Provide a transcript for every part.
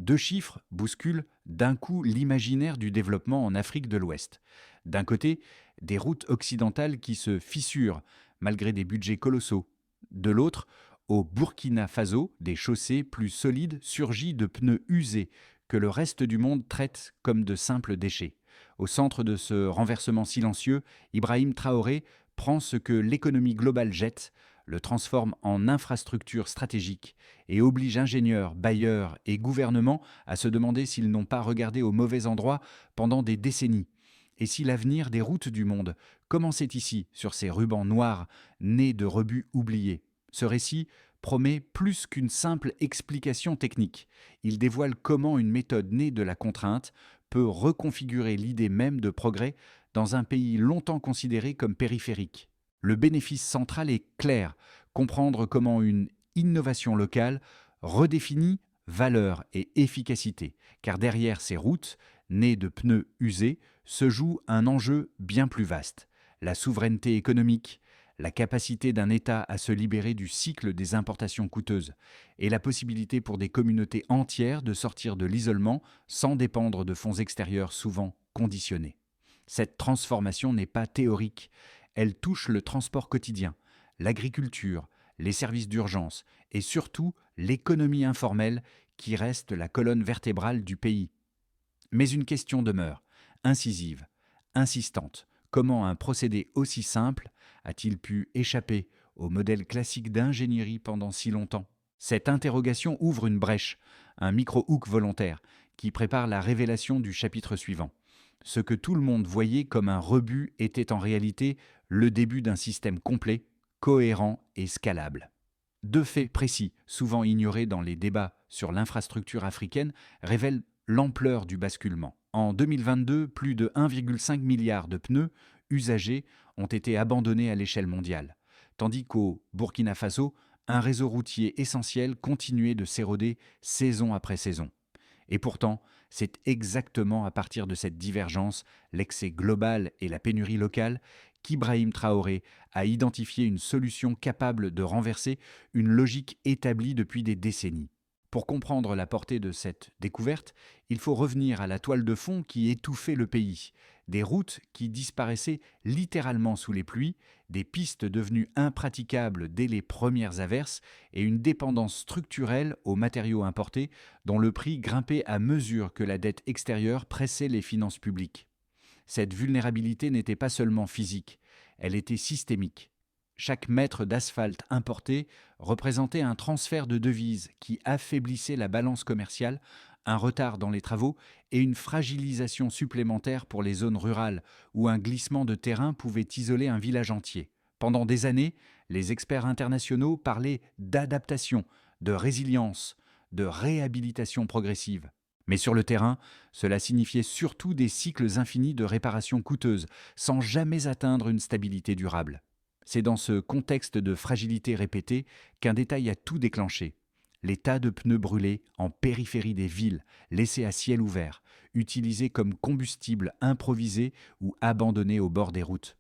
deux chiffres bousculent d'un coup l'imaginaire du développement en Afrique de l'Ouest. D'un côté, des routes occidentales qui se fissurent malgré des budgets colossaux. De l'autre, au Burkina Faso, des chaussées plus solides surgissent de pneus usés que le reste du monde traite comme de simples déchets. Au centre de ce renversement silencieux, Ibrahim Traoré prend ce que l'économie globale jette, le transforme en infrastructure stratégique et oblige ingénieurs, bailleurs et gouvernements à se demander s'ils n'ont pas regardé au mauvais endroit pendant des décennies. Et si l'avenir des routes du monde commençait ici, sur ces rubans noirs nés de rebuts oubliés. Ce récit promet plus qu'une simple explication technique. Il dévoile comment une méthode née de la contrainte peut reconfigurer l'idée même de progrès dans un pays longtemps considéré comme périphérique. Le bénéfice central est clair, comprendre comment une innovation locale redéfinit valeur et efficacité, car derrière ces routes, nées de pneus usés, se joue un enjeu bien plus vaste, la souveraineté économique, la capacité d'un État à se libérer du cycle des importations coûteuses et la possibilité pour des communautés entières de sortir de l'isolement sans dépendre de fonds extérieurs souvent conditionnés. Cette transformation n'est pas théorique, elle touche le transport quotidien, l'agriculture, les services d'urgence et surtout l'économie informelle qui reste la colonne vertébrale du pays. Mais une question demeure, incisive, insistante. Comment un procédé aussi simple a-t-il pu échapper au modèle classique d'ingénierie pendant si longtemps? Cette interrogation ouvre une brèche, un micro-hook volontaire, qui prépare la révélation du chapitre suivant. Ce que tout le monde voyait comme un rebut était en réalité le début d'un système complet, cohérent et scalable. Deux faits précis, souvent ignorés dans les débats sur l'infrastructure africaine, révèlent l'ampleur du basculement. En 2022, plus de 1,5 milliard de pneus usagés ont été abandonnés à l'échelle mondiale, tandis qu'au Burkina Faso, un réseau routier essentiel continuait de s'éroder saison après saison. Et pourtant, c'est exactement à partir de cette divergence, l'excès global et la pénurie locale, qu'Ibrahim Traoré a identifié une solution capable de renverser une logique établie depuis des décennies. Pour comprendre la portée de cette découverte, il faut revenir à la toile de fond qui étouffait le pays, des routes qui disparaissaient littéralement sous les pluies, des pistes devenues impraticables dès les premières averses et une dépendance structurelle aux matériaux importés dont le prix grimpait à mesure que la dette extérieure pressait les finances publiques. Cette vulnérabilité n'était pas seulement physique, elle était systémique. Chaque mètre d'asphalte importé représentait un transfert de devises qui affaiblissait la balance commerciale, un retard dans les travaux et une fragilisation supplémentaire pour les zones rurales où un glissement de terrain pouvait isoler un village entier. Pendant des années, les experts internationaux parlaient d'adaptation, de résilience, de réhabilitation progressive. Mais sur le terrain, cela signifiait surtout des cycles infinis de réparations coûteuses, sans jamais atteindre une stabilité durable. C'est dans ce contexte de fragilité répétée qu'un détail a tout déclenché. Les tas de pneus brûlés en périphérie des villes, laissés à ciel ouvert, utilisés comme combustible improvisé ou abandonnés au bord des routes.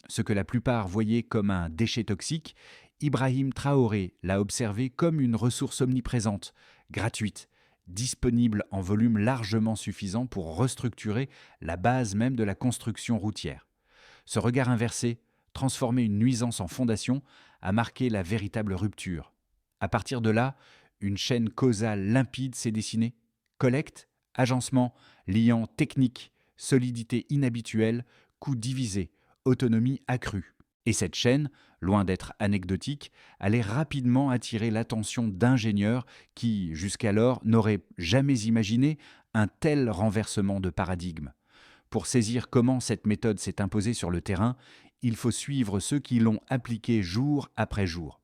Ce que la plupart voyaient comme un déchet toxique, Ibrahim Traoré l'a observé comme une ressource omniprésente, gratuite, disponible en volume largement suffisant pour restructurer la base même de la construction routière. Ce regard inversé, transformer une nuisance en fondation, a marqué la véritable rupture. À partir de là, une chaîne causale limpide s'est dessinée. Collecte, agencement, liant technique, solidité inhabituelle, coût divisé, autonomie accrue. Et cette chaîne, loin d'être anecdotique, allait rapidement attirer l'attention d'ingénieurs qui, jusqu'alors, n'auraient jamais imaginé un tel renversement de paradigme. Pour saisir comment cette méthode s'est imposée sur le terrain, il faut suivre ceux qui l'ont appliquée jour après jour.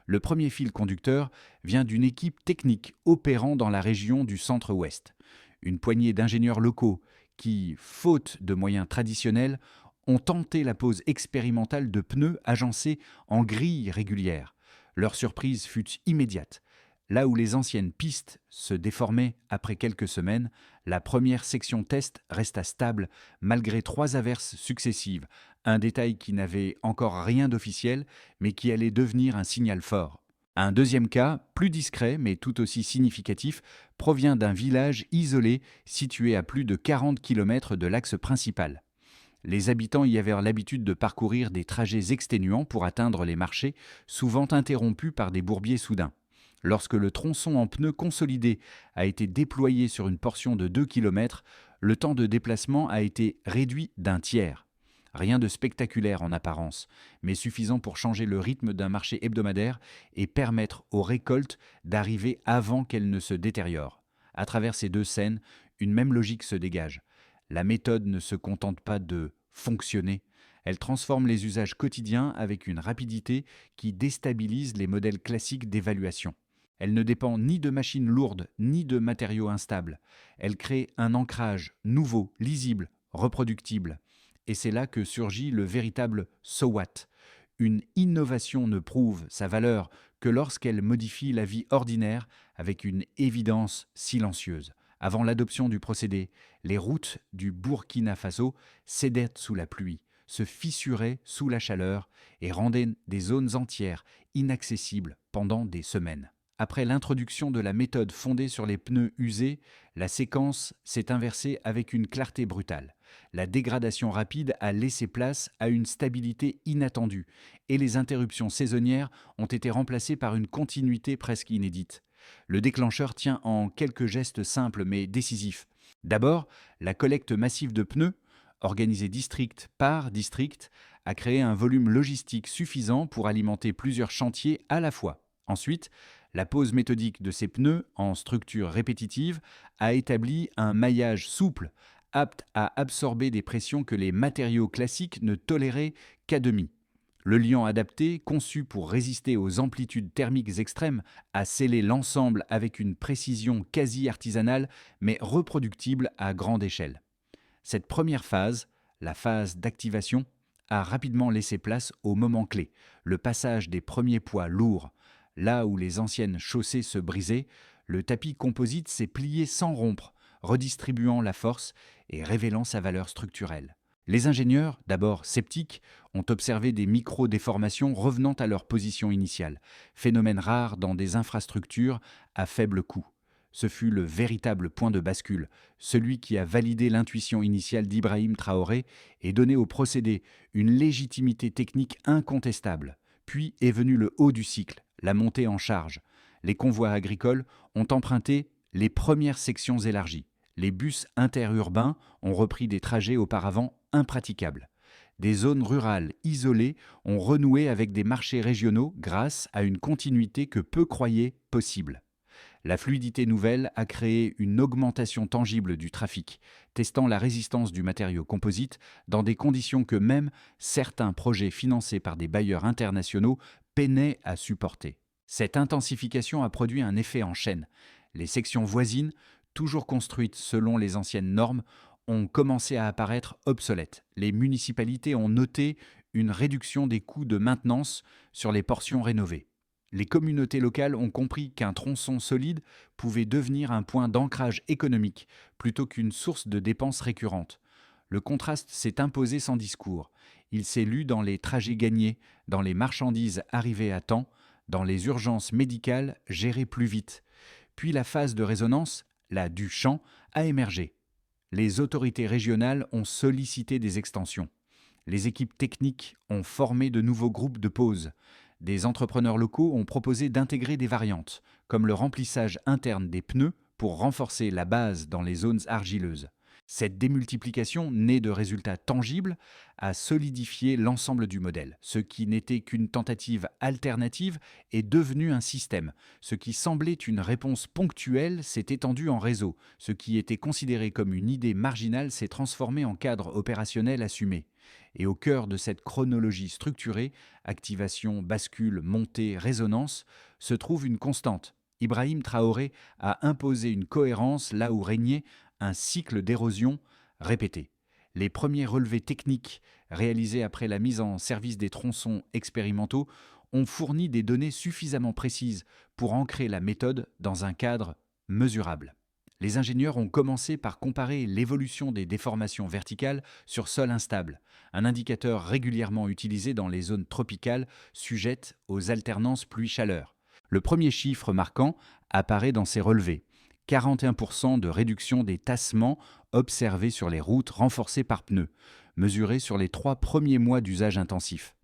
Le premier fil conducteur vient d'une équipe technique opérant dans la région du centre-ouest. Une poignée d'ingénieurs locaux qui, faute de moyens traditionnels, ont tenté la pose expérimentale de pneus agencés en grilles régulières. Leur surprise fut immédiate. Là où les anciennes pistes se déformaient après quelques semaines, la première section test resta stable malgré 3 averses successives, un détail qui n'avait encore rien d'officiel mais qui allait devenir un signal fort. Un deuxième cas, plus discret mais tout aussi significatif, provient d'un village isolé situé à plus de 40 km de l'axe principal. Les habitants y avaient l'habitude de parcourir des trajets exténuants pour atteindre les marchés, souvent interrompus par des bourbiers soudains. Lorsque le tronçon en pneus consolidé a été déployé sur une portion de 2 km, le temps de déplacement a été réduit d'un tiers. Rien de spectaculaire en apparence, mais suffisant pour changer le rythme d'un marché hebdomadaire et permettre aux récoltes d'arriver avant qu'elles ne se détériorent. À travers ces deux scènes, une même logique se dégage. La méthode ne se contente pas de fonctionner, elle transforme les usages quotidiens avec une rapidité qui déstabilise les modèles classiques d'évaluation. Elle ne dépend ni de machines lourdes ni de matériaux instables. Elle crée un ancrage nouveau, lisible, reproductible. Et c'est là que surgit le véritable so what. Une innovation ne prouve sa valeur que lorsqu'elle modifie la vie ordinaire avec une évidence silencieuse. Avant l'adoption du procédé, les routes du Burkina Faso cédaient sous la pluie, se fissuraient sous la chaleur et rendaient des zones entières inaccessibles pendant des semaines. Après l'introduction de la méthode fondée sur les pneus usés, la séquence s'est inversée avec une clarté brutale. La dégradation rapide a laissé place à une stabilité inattendue et les interruptions saisonnières ont été remplacées par une continuité presque inédite. Le déclencheur tient en quelques gestes simples mais décisifs. D'abord, la collecte massive de pneus, organisée district par district, a créé un volume logistique suffisant pour alimenter plusieurs chantiers à la fois. Ensuite, la pose méthodique de ces pneus en structure répétitive a établi un maillage souple, apte à absorber des pressions que les matériaux classiques ne toléraient qu'à demi. Le liant adapté, conçu pour résister aux amplitudes thermiques extrêmes, a scellé l'ensemble avec une précision quasi artisanale, mais reproductible à grande échelle. Cette première phase, la phase d'activation, a rapidement laissé place au moment clé, le passage des premiers poids lourds. Là où les anciennes chaussées se brisaient, le tapis composite s'est plié sans rompre, redistribuant la force et révélant sa valeur structurelle. Les ingénieurs, d'abord sceptiques, ont observé des micro-déformations revenant à leur position initiale, phénomène rare dans des infrastructures à faible coût. Ce fut le véritable point de bascule, celui qui a validé l'intuition initiale d'Ibrahim Traoré et donné au procédé une légitimité technique incontestable. Puis est venu le haut du cycle, la montée en charge. Les convois agricoles ont emprunté les premières sections élargies. Les bus interurbains ont repris des trajets auparavant impraticables. Des zones rurales isolées ont renoué avec des marchés régionaux grâce à une continuité que peu croyaient possible. La fluidité nouvelle a créé une augmentation tangible du trafic, testant la résistance du matériau composite dans des conditions que même certains projets financés par des bailleurs internationaux peinaient à supporter. Cette intensification a produit un effet en chaîne. Les sections voisines, toujours construites selon les anciennes normes, ont commencé à apparaître obsolètes. Les municipalités ont noté une réduction des coûts de maintenance sur les portions rénovées. Les communautés locales ont compris qu'un tronçon solide pouvait devenir un point d'ancrage économique plutôt qu'une source de dépenses récurrentes. Le contraste s'est imposé sans discours. Il s'est lu dans les trajets gagnés, dans les marchandises arrivées à temps, dans les urgences médicales gérées plus vite. Puis la phase de résonance, la du champ, a émergé. Les autorités régionales ont sollicité des extensions. Les équipes techniques ont formé de nouveaux groupes de pause. Des entrepreneurs locaux ont proposé d'intégrer des variantes, comme le remplissage interne des pneus pour renforcer la base dans les zones argileuses. Cette démultiplication, née de résultats tangibles, a solidifié l'ensemble du modèle. Ce qui n'était qu'une tentative alternative est devenu un système. Ce qui semblait une réponse ponctuelle s'est étendu en réseau. Ce qui était considéré comme une idée marginale s'est transformé en cadre opérationnel assumé. Et au cœur de cette chronologie structurée, activation, bascule, montée, résonance, se trouve une constante. Ibrahim Traoré a imposé une cohérence là où régnait un cycle d'érosion répété. Les premiers relevés techniques réalisés après la mise en service des tronçons expérimentaux ont fourni des données suffisamment précises pour ancrer la méthode dans un cadre mesurable. Les ingénieurs ont commencé par comparer l'évolution des déformations verticales sur sol instable, un indicateur régulièrement utilisé dans les zones tropicales sujettes aux alternances pluie-chaleur. Le premier chiffre marquant apparaît dans ces relevés. 41% de réduction des tassements observés sur les routes renforcées par pneus, mesurés sur les 3 premiers mois d'usage intensif.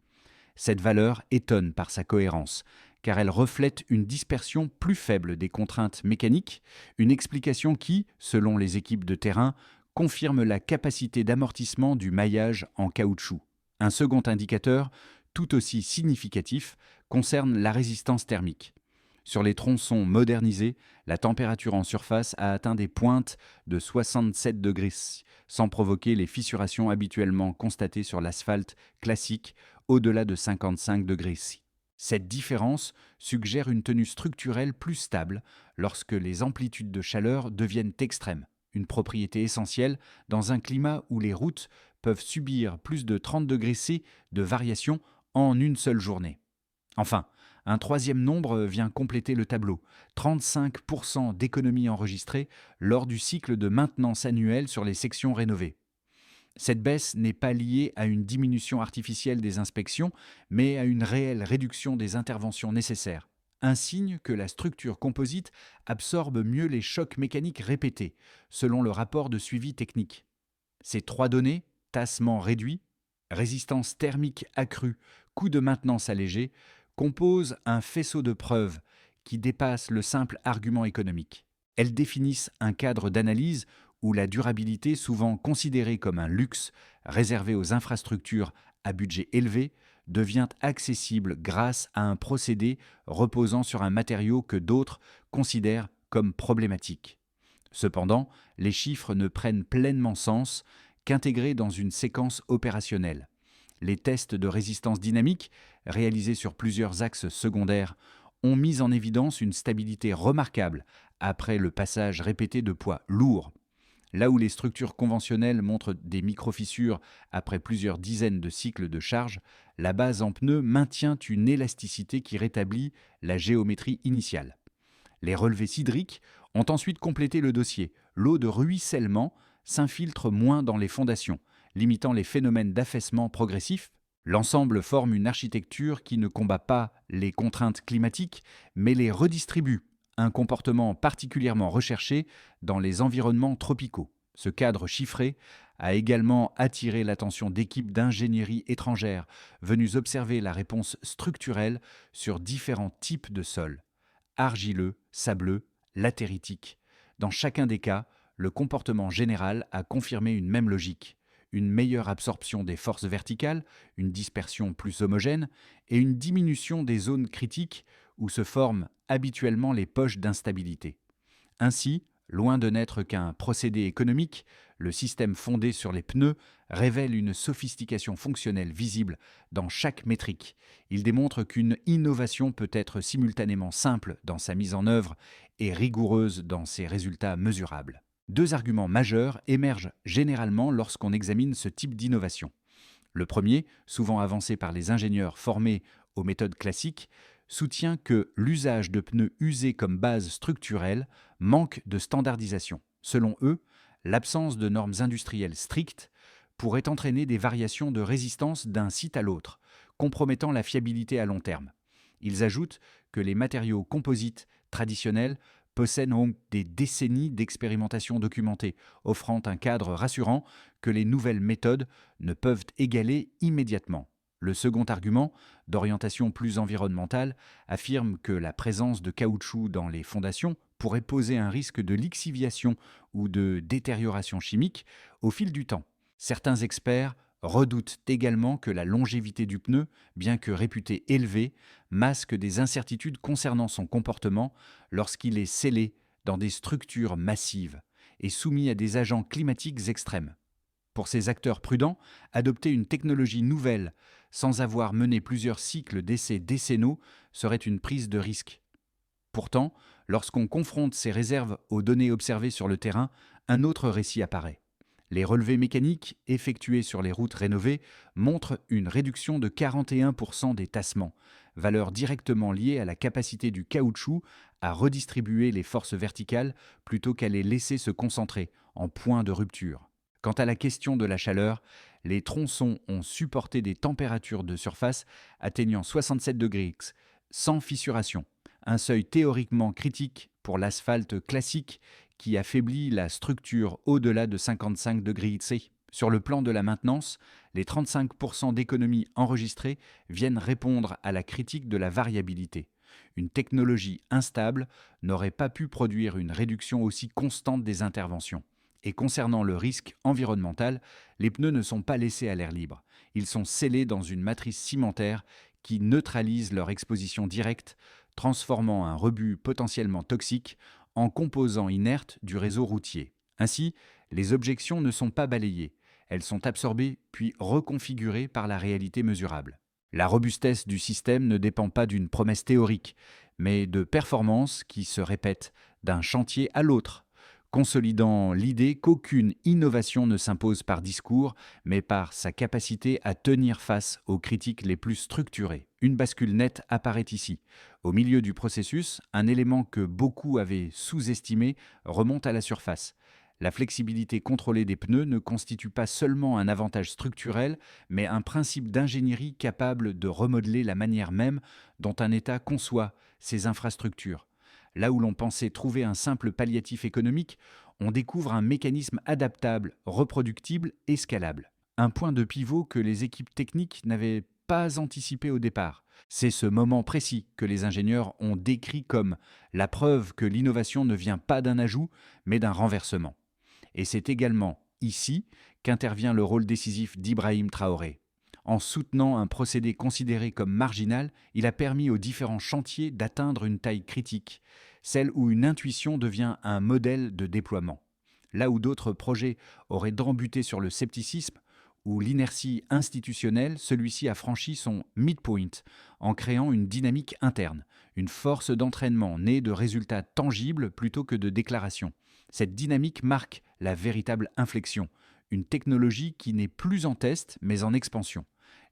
Cette valeur étonne par sa cohérence, car elle reflète une dispersion plus faible des contraintes mécaniques, une explication qui, selon les équipes de terrain, confirme la capacité d'amortissement du maillage en caoutchouc. Un second indicateur, tout aussi significatif, concerne la résistance thermique. Sur les tronçons modernisés, la température en surface a atteint des pointes de 67 degrés, sans provoquer les fissurations habituellement constatées sur l'asphalte classique au-delà de 55 degrés. Cette différence suggère une tenue structurelle plus stable lorsque les amplitudes de chaleur deviennent extrêmes, une propriété essentielle dans un climat où les routes peuvent subir plus de 30 degrés C de variation en une seule journée. Enfin, un troisième nombre vient compléter le tableau, 35% d'économies enregistrées lors du cycle de maintenance annuel sur les sections rénovées. Cette baisse n'est pas liée à une diminution artificielle des inspections, mais à une réelle réduction des interventions nécessaires. Un signe que la structure composite absorbe mieux les chocs mécaniques répétés, selon le rapport de suivi technique. Ces 3 données, tassement réduit, résistance thermique accrue, coût de maintenance allégé, composent un faisceau de preuves qui dépasse le simple argument économique. Elles définissent un cadre d'analyse où la durabilité, souvent considérée comme un luxe réservé aux infrastructures à budget élevé, devient accessible grâce à un procédé reposant sur un matériau que d'autres considèrent comme problématique. Cependant, les chiffres ne prennent pleinement sens qu'intégrés dans une séquence opérationnelle. Les tests de résistance dynamique, réalisés sur plusieurs axes secondaires, ont mis en évidence une stabilité remarquable après le passage répété de poids lourds. Là où les structures conventionnelles montrent des micro-fissures après plusieurs dizaines de cycles de charge, la base en pneus maintient une élasticité qui rétablit la géométrie initiale. Les relevés cydriques ont ensuite complété le dossier. L'eau de ruissellement s'infiltre moins dans les fondations, limitant les phénomènes d'affaissement progressif. L'ensemble forme une architecture qui ne combat pas les contraintes climatiques, mais les redistribue, un comportement particulièrement recherché dans les environnements tropicaux. Ce cadre chiffré a également attiré l'attention d'équipes d'ingénierie étrangères venues observer la réponse structurelle sur différents types de sols, argileux, sableux, latéritique. Dans chacun des cas, le comportement général a confirmé une même logique. Une meilleure absorption des forces verticales, une dispersion plus homogène et une diminution des zones critiques où se forment habituellement les poches d'instabilité. Ainsi, loin de n'être qu'un procédé économique, le système fondé sur les pneus révèle une sophistication fonctionnelle visible dans chaque métrique. Il démontre qu'une innovation peut être simultanément simple dans sa mise en œuvre et rigoureuse dans ses résultats mesurables. 2 arguments majeurs émergent généralement lorsqu'on examine ce type d'innovation. Le premier, souvent avancé par les ingénieurs formés aux méthodes classiques, soutient que l'usage de pneus usés comme base structurelle manque de standardisation. Selon eux, l'absence de normes industrielles strictes pourrait entraîner des variations de résistance d'un site à l'autre, compromettant la fiabilité à long terme. Ils ajoutent que les matériaux composites traditionnels possèdent donc des décennies d'expérimentation documentée, offrant un cadre rassurant que les nouvelles méthodes ne peuvent égaler immédiatement. Le second argument, d'orientation plus environnementale, affirme que la présence de caoutchouc dans les fondations pourrait poser un risque de lixiviation ou de détérioration chimique au fil du temps. Certains experts redoutent également que la longévité du pneu, bien que réputée élevée, masque des incertitudes concernant son comportement lorsqu'il est scellé dans des structures massives et soumis à des agents climatiques extrêmes. Pour ces acteurs prudents, adopter une technologie nouvelle sans avoir mené plusieurs cycles d'essais décennaux serait une prise de risque. Pourtant, lorsqu'on confronte ces réserves aux données observées sur le terrain, un autre récit apparaît. Les relevés mécaniques effectués sur les routes rénovées montrent une réduction de 41% des tassements, valeur directement liée à la capacité du caoutchouc à redistribuer les forces verticales plutôt qu'à les laisser se concentrer en point de rupture. Quant à la question de la chaleur, les tronçons ont supporté des températures de surface atteignant 67 degrés X, sans fissuration, un seuil théoriquement critique pour l'asphalte classique qui affaiblit la structure au-delà de 55 degrés C. Sur le plan de la maintenance, les 35% d'économies enregistrées viennent répondre à la critique de la variabilité. Une technologie instable n'aurait pas pu produire une réduction aussi constante des interventions. Et concernant le risque environnemental, les pneus ne sont pas laissés à l'air libre. Ils sont scellés dans une matrice cimentaire qui neutralise leur exposition directe, transformant un rebut potentiellement toxique en composant inerte du réseau routier. Ainsi, les objections ne sont pas balayées. Elles sont absorbées puis reconfigurées par la réalité mesurable. La robustesse du système ne dépend pas d'une promesse théorique, mais de performances qui se répètent d'un chantier à l'autre, consolidant l'idée qu'aucune innovation ne s'impose par discours, mais par sa capacité à tenir face aux critiques les plus structurées. Une bascule nette apparaît ici. Au milieu du processus, un élément que beaucoup avaient sous-estimé remonte à la surface. La flexibilité contrôlée des pneus ne constitue pas seulement un avantage structurel, mais un principe d'ingénierie capable de remodeler la manière même dont un État conçoit ses infrastructures. Là où l'on pensait trouver un simple palliatif économique, on découvre un mécanisme adaptable, reproductible et scalable. Un point de pivot que les équipes techniques n'avaient pas anticipé au départ. C'est ce moment précis que les ingénieurs ont décrit comme la preuve que l'innovation ne vient pas d'un ajout, mais d'un renversement. Et c'est également ici qu'intervient le rôle décisif d'Ibrahim Traoré. En soutenant un procédé considéré comme marginal, il a permis aux différents chantiers d'atteindre une taille critique, celle où une intuition devient un modèle de déploiement. Là où d'autres projets auraient buté sur le scepticisme ou l'inertie institutionnelle, celui-ci a franchi son midpoint en créant une dynamique interne, une force d'entraînement née de résultats tangibles plutôt que de déclarations. Cette dynamique marque la véritable inflexion, une technologie qui n'est plus en test mais en expansion.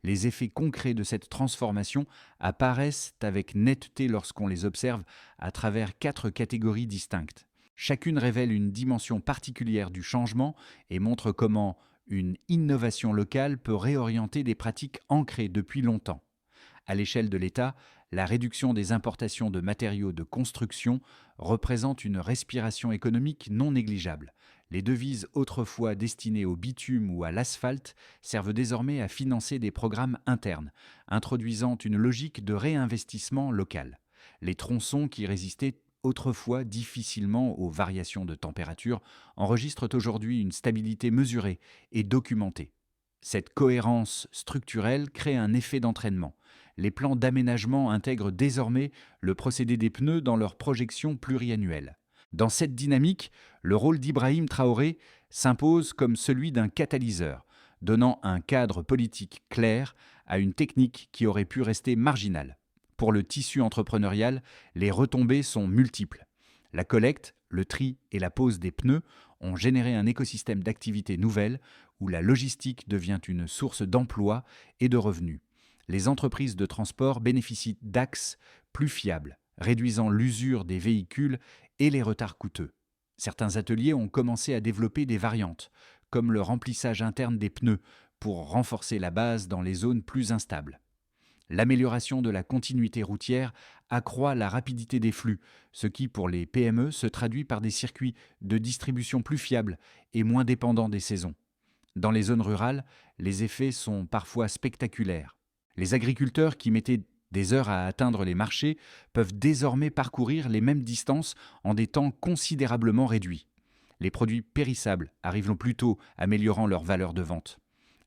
Les effets concrets de cette transformation apparaissent avec netteté lorsqu'on les observe à travers 4 catégories distinctes. Chacune révèle une dimension particulière du changement et montre comment une innovation locale peut réorienter des pratiques ancrées depuis longtemps. À l'échelle de l'État, la réduction des importations de matériaux de construction représente une respiration économique non négligeable. Les devises autrefois destinées au bitume ou à l'asphalte servent désormais à financer des programmes internes, introduisant une logique de réinvestissement local. Les tronçons qui résistaient autrefois difficilement aux variations de température enregistrent aujourd'hui une stabilité mesurée et documentée. Cette cohérence structurelle crée un effet d'entraînement. Les plans d'aménagement intègrent désormais le procédé des pneus dans leur projection pluriannuelle. Dans cette dynamique, le rôle d'Ibrahim Traoré s'impose comme celui d'un catalyseur, donnant un cadre politique clair à une technique qui aurait pu rester marginale. Pour le tissu entrepreneurial, les retombées sont multiples. La collecte, le tri et la pose des pneus ont généré un écosystème d'activités nouvelles où la logistique devient une source d'emploi et de revenus. Les entreprises de transport bénéficient d'axes plus fiables, réduisant l'usure des véhicules et les retards coûteux. Certains ateliers ont commencé à développer des variantes, comme le remplissage interne des pneus, pour renforcer la base dans les zones plus instables. L'amélioration de la continuité routière accroît la rapidité des flux, ce qui, pour les PME, se traduit par des circuits de distribution plus fiables et moins dépendants des saisons. Dans les zones rurales, les effets sont parfois spectaculaires. Les agriculteurs qui mettaient des heures à atteindre les marchés peuvent désormais parcourir les mêmes distances en des temps considérablement réduits. Les produits périssables arrivent plus tôt, améliorant leur valeur de vente.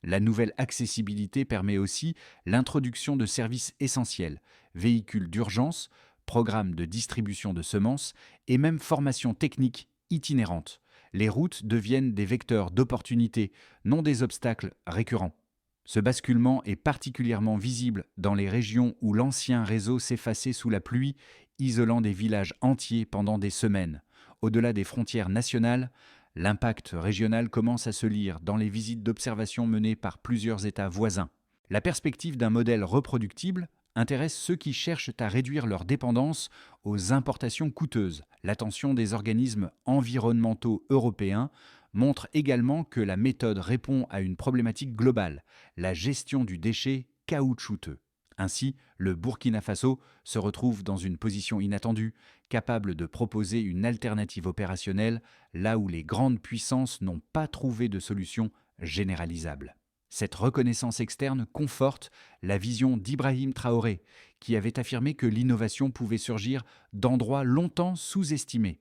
La nouvelle accessibilité permet aussi l'introduction de services essentiels, véhicules d'urgence, programmes de distribution de semences et même formations techniques itinérantes. Les routes deviennent des vecteurs d'opportunités, non des obstacles récurrents. Ce basculement est particulièrement visible dans les régions où l'ancien réseau s'effaçait sous la pluie, isolant des villages entiers pendant des semaines. Au-delà des frontières nationales, l'impact régional commence à se lire dans les visites d'observation menées par plusieurs États voisins. La perspective d'un modèle reproductible intéresse ceux qui cherchent à réduire leur dépendance aux importations coûteuses. L'attention des organismes environnementaux européens montre également que la méthode répond à une problématique globale, la gestion du déchet caoutchouteux. Ainsi, le Burkina Faso se retrouve dans une position inattendue, capable de proposer une alternative opérationnelle là où les grandes puissances n'ont pas trouvé de solution généralisable. Cette reconnaissance externe conforte la vision d'Ibrahim Traoré, qui avait affirmé que l'innovation pouvait surgir d'endroits longtemps sous-estimés.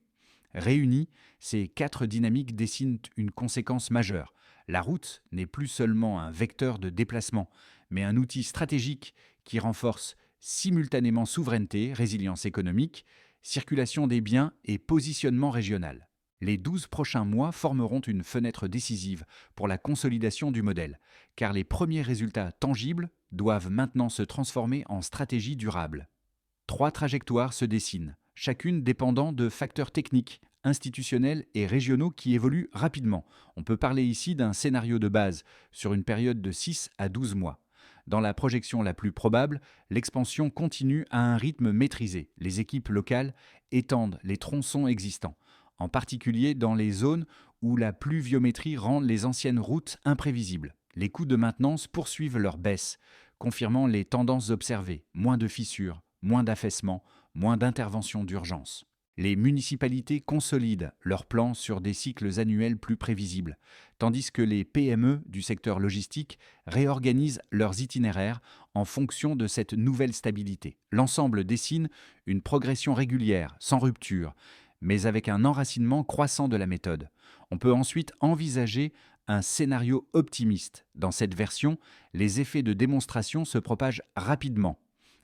Réunies, ces 4 dynamiques dessinent une conséquence majeure. La route n'est plus seulement un vecteur de déplacement, mais un outil stratégique qui renforce simultanément souveraineté, résilience économique, circulation des biens et positionnement régional. Les 12 prochains mois formeront une fenêtre décisive pour la consolidation du modèle, car les premiers résultats tangibles doivent maintenant se transformer en stratégie durable. 3 trajectoires se dessinent, chacune dépendant de facteurs techniques, institutionnels et régionaux qui évoluent rapidement. On peut parler ici d'un scénario de base sur une période de 6 à 12 mois. Dans la projection la plus probable, l'expansion continue à un rythme maîtrisé. Les équipes locales étendent les tronçons existants, en particulier dans les zones où la pluviométrie rend les anciennes routes imprévisibles. Les coûts de maintenance poursuivent leur baisse, confirmant les tendances observées, moins de fissures, moins d'affaissement, moins d'interventions d'urgence. Les municipalités consolident leurs plans sur des cycles annuels plus prévisibles, tandis que les PME du secteur logistique réorganisent leurs itinéraires en fonction de cette nouvelle stabilité. L'ensemble dessine une progression régulière, sans rupture, mais avec un enracinement croissant de la méthode. On peut ensuite envisager un scénario optimiste. Dans cette version, les effets de démonstration se propagent rapidement.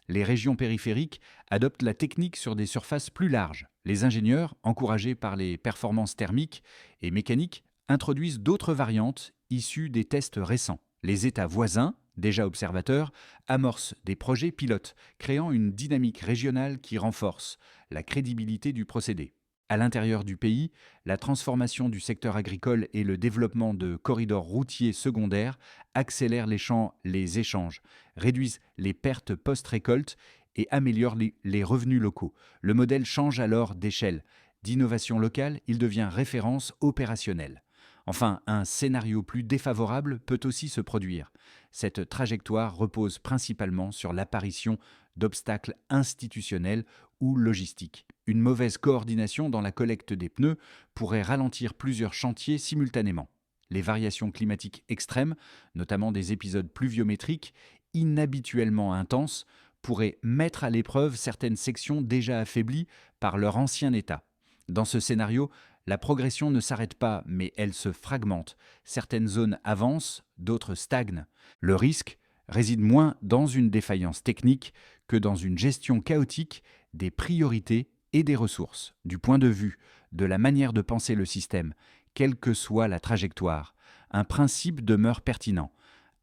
Les régions périphériques adoptent la technique sur des surfaces plus larges. Les ingénieurs, encouragés par les performances thermiques et mécaniques, introduisent d'autres variantes issues des tests récents. Les États voisins, déjà observateurs, amorcent des projets pilotes, créant une dynamique régionale qui renforce la crédibilité du procédé. À l'intérieur du pays, la transformation du secteur agricole et le développement de corridors routiers secondaires accélèrent les échanges, réduisent les pertes post-récolte et améliorent les revenus locaux. Le modèle change alors d'échelle. D'innovation locale, il devient référence opérationnelle. Enfin, un scénario plus défavorable peut aussi se produire. Cette trajectoire repose principalement sur l'apparition d'obstacles institutionnels ou logistiques. Une mauvaise coordination dans la collecte des pneus pourrait ralentir plusieurs chantiers simultanément. Les variations climatiques extrêmes, notamment des épisodes pluviométriques inhabituellement intenses, pourraient mettre à l'épreuve certaines sections déjà affaiblies par leur ancien état. Dans ce scénario, la progression ne s'arrête pas, mais elle se fragmente. Certaines zones avancent, d'autres stagnent. Le risque réside moins dans une défaillance technique que dans une gestion chaotique des priorités et des ressources. Du point de vue de la manière de penser le système, quelle que soit la trajectoire, un principe demeure pertinent.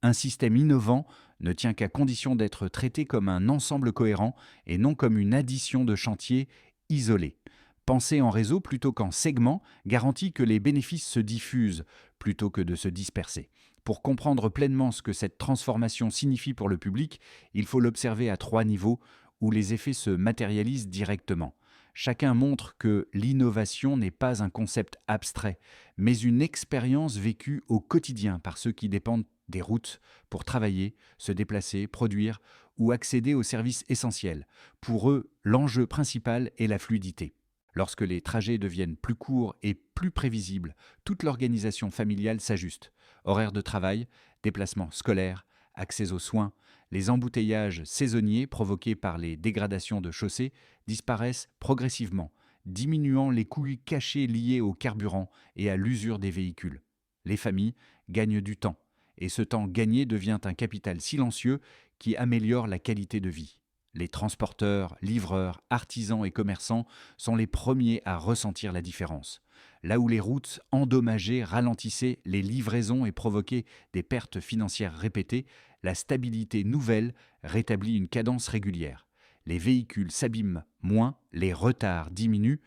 Un système innovant ne tient qu'à condition d'être traité comme un ensemble cohérent et non comme une addition de chantiers isolés. Penser en réseau plutôt qu'en segment garantit que les bénéfices se diffusent plutôt que de se disperser. Pour comprendre pleinement ce que cette transformation signifie pour le public, il faut l'observer à 3 niveaux où les effets se matérialisent directement. Chacun montre que l'innovation n'est pas un concept abstrait, mais une expérience vécue au quotidien par ceux qui dépendent des routes pour travailler, se déplacer, produire ou accéder aux services essentiels. Pour eux, l'enjeu principal est la fluidité. Lorsque les trajets deviennent plus courts et plus prévisibles, toute l'organisation familiale s'ajuste. Horaires de travail, déplacements scolaires, accès aux soins, les embouteillages saisonniers provoqués par les dégradations de chaussées disparaissent progressivement, diminuant les coûts cachés liés au carburant et à l'usure des véhicules. Les familles gagnent du temps, et ce temps gagné devient un capital silencieux qui améliore la qualité de vie. Les transporteurs, livreurs, artisans et commerçants sont les premiers à ressentir la différence. Là où les routes endommagées ralentissaient les livraisons et provoquaient des pertes financières répétées, la stabilité nouvelle rétablit une cadence régulière. Les véhicules s'abîment moins, les retards diminuent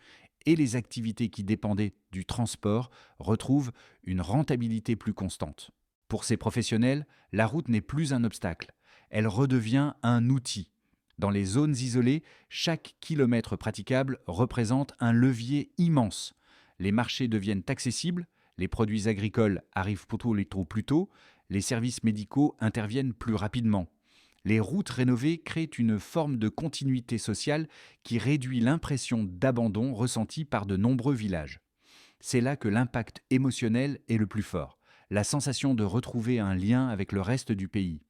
et les activités qui dépendaient du transport retrouvent une rentabilité plus constante. Pour ces professionnels, la route n'est plus un obstacle, elle redevient un outil. Dans les zones isolées, chaque kilomètre praticable représente un levier immense. Les marchés deviennent accessibles, les produits agricoles arrivent pour tous les trous plus tôt, les services médicaux interviennent plus rapidement. Les routes rénovées créent une forme de continuité sociale qui réduit l'impression d'abandon ressentie par de nombreux villages. C'est là que l'impact émotionnel est le plus fort, la sensation de retrouver un lien avec le reste du pays.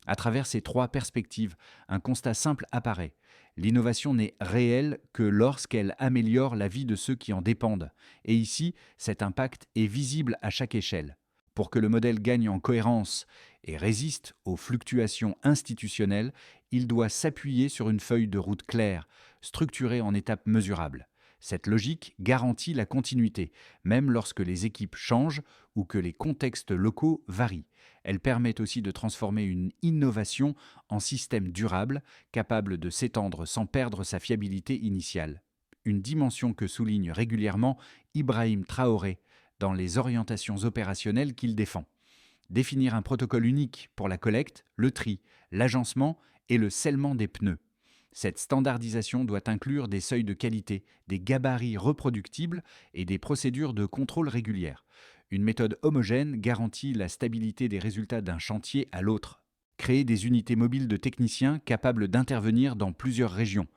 À travers ces trois perspectives, un constat simple apparaît. L'innovation n'est réelle que lorsqu'elle améliore la vie de ceux qui en dépendent. Et ici, cet impact est visible à chaque échelle. Pour que le modèle gagne en cohérence et résiste aux fluctuations institutionnelles, il doit s'appuyer sur une feuille de route claire, structurée en étapes mesurables. Cette logique garantit la continuité, même lorsque les équipes changent ou que les contextes locaux varient. Elle permet aussi de transformer une innovation en système durable, capable de s'étendre sans perdre sa fiabilité initiale. Une dimension que souligne régulièrement Ibrahim Traoré dans les orientations opérationnelles qu'il défend. Définir un protocole unique pour la collecte, le tri, l'agencement et le scellement des pneus. Cette standardisation doit inclure des seuils de qualité, des gabarits reproductibles et des procédures de contrôle régulières. Une méthode homogène garantit la stabilité des résultats d'un chantier à l'autre. Créer des unités mobiles de techniciens capables d'intervenir dans plusieurs régions.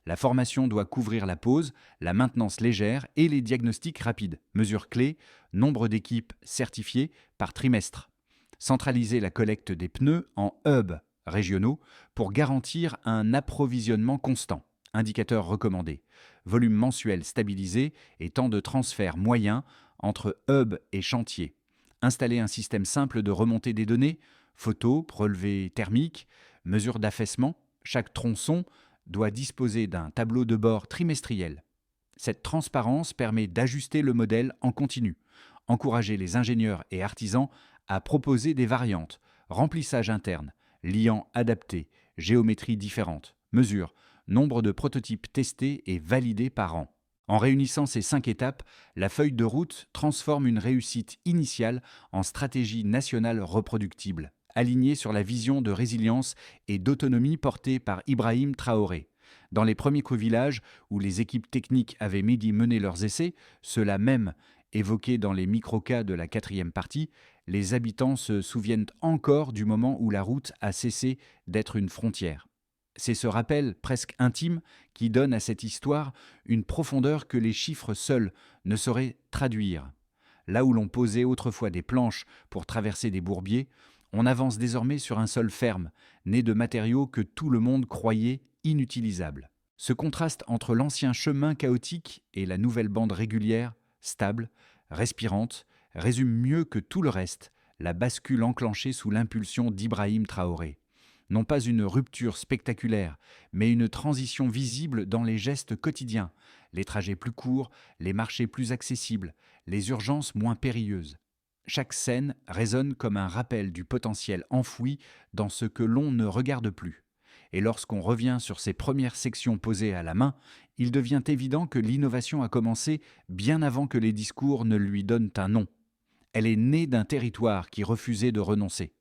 La formation doit couvrir la pose, la maintenance légère et les diagnostics rapides. Mesures clés, nombre d'équipes certifiées par trimestre. Centraliser la collecte des pneus en hubs régionaux pour garantir un approvisionnement constant. Indicateurs recommandés. Volume mensuel stabilisé et temps de transfert moyen entre hub et chantier. Installer un système simple de remontée des données, photos, relevés thermiques, mesures d'affaissement. Chaque tronçon doit disposer d'un tableau de bord trimestriel. Cette transparence permet d'ajuster le modèle en continu, encourager les ingénieurs et artisans à proposer des variantes, remplissage interne, liant adapté, géométrie différente, mesure, nombre de prototypes testés et validés par an. En réunissant ces 5 étapes, la feuille de route transforme une réussite initiale en stratégie nationale reproductible, alignée sur la vision de résilience et d'autonomie portée par Ibrahim Traoré. Dans les premiers villages où les équipes techniques avaient mené leurs essais, ceux-là même évoqués dans les microcas de la 4e partie, les habitants se souviennent encore du moment où la route a cessé d'être une frontière. C'est ce rappel presque intime qui donne à cette histoire une profondeur que les chiffres seuls ne sauraient traduire. Là où l'on posait autrefois des planches pour traverser des bourbiers, on avance désormais sur un sol ferme, né de matériaux que tout le monde croyait inutilisables. Ce contraste entre l'ancien chemin chaotique et la nouvelle bande régulière, stable, respirante, résume mieux que tout le reste la bascule enclenchée sous l'impulsion d'Ibrahim Traoré. Non pas une rupture spectaculaire, mais une transition visible dans les gestes quotidiens, les trajets plus courts, les marchés plus accessibles, les urgences moins périlleuses. Chaque scène résonne comme un rappel du potentiel enfoui dans ce que l'on ne regarde plus. Et lorsqu'on revient sur ces premières sections posées à la main, il devient évident que l'innovation a commencé bien avant que les discours ne lui donnent un nom. Elle est née d'un territoire qui refusait de renoncer.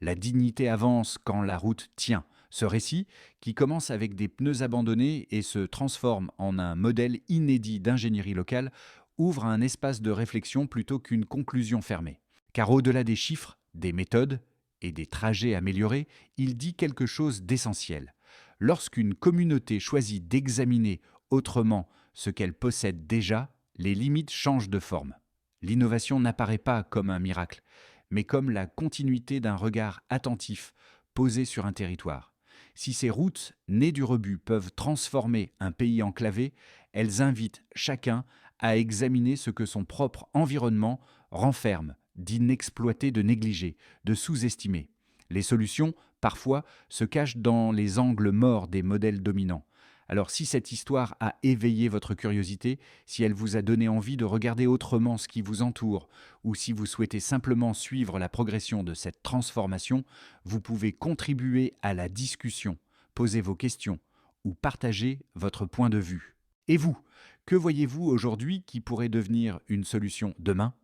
La dignité avance quand la route tient. Ce récit, qui commence avec des pneus abandonnés et se transforme en un modèle inédit d'ingénierie locale, ouvre un espace de réflexion plutôt qu'une conclusion fermée. Car au-delà des chiffres, des méthodes et des trajets améliorés, il dit quelque chose d'essentiel. Lorsqu'une communauté choisit d'examiner autrement ce qu'elle possède déjà, les limites changent de forme. L'innovation n'apparaît pas comme un miracle, mais comme la continuité d'un regard attentif posé sur un territoire. Si ces routes, nées du rebut, peuvent transformer un pays enclavé, elles invitent chacun à examiner ce que son propre environnement renferme d'inexploité, de négligé, de sous-estimé. Les solutions, parfois, se cachent dans les angles morts des modèles dominants. Alors si cette histoire a éveillé votre curiosité, si elle vous a donné envie de regarder autrement ce qui vous entoure, ou si vous souhaitez simplement suivre la progression de cette transformation, vous pouvez contribuer à la discussion, poser vos questions ou partager votre point de vue. Et vous, que voyez-vous aujourd'hui qui pourrait devenir une solution demain ?